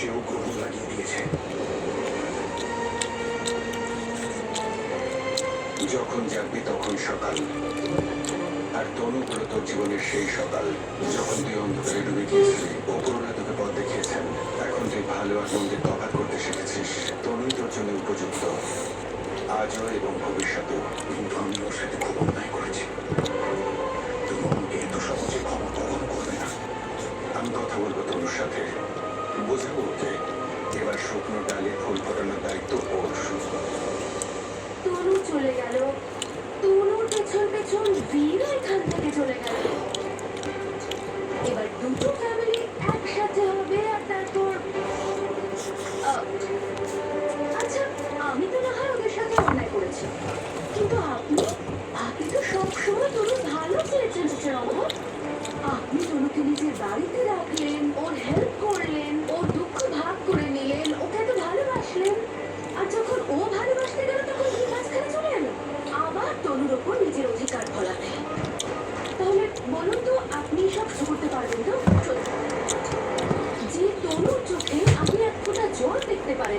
চেয়েও গ্রহণ লাগিয়ে দিয়েছে। যখন জাগবি তখন সকাল, আর তনু হলো তোর জীবনের সেই সকাল যখন তুই অন্ধকারে ডুবে গিয়েছিলি। ওপরওয়ালা তোকে পথ দেখিয়েছেন। এখন তুই ভালো আর মন্দের তফাৎ করতে শিখেছিস। তনুই তোর জন্য উপযুক্ত, আজও এবং ভবিষ্যতেও। কিন্তু আমি ওর সাথে খুব অন্যায় করেছি। তুমি আমাকে এত সহজে ক্ষমা কখনো করবে না। আমি কথা বলবো তনুর সাথে, বোঝাবো ওকে। এবার শুকনো ডালে ফুল ফোটানোর দায়িত্ব ওর। তনু চলে গেল, তনুর পেছন পেছন বীরও এখান থেকে চলে গেল। এবার দুটো ফ্যামিলি একসাথে হবে আর তারপর আচ্ছা, আমি তো না হয় ওদের সাথে অন্যায় করেছি, কিন্তু আপনি তো সবসময় তনু ভালো চেয়েছেন মিস্টার অমর। আপনি তনুকে নিজের বাড়িতে রাখলেন,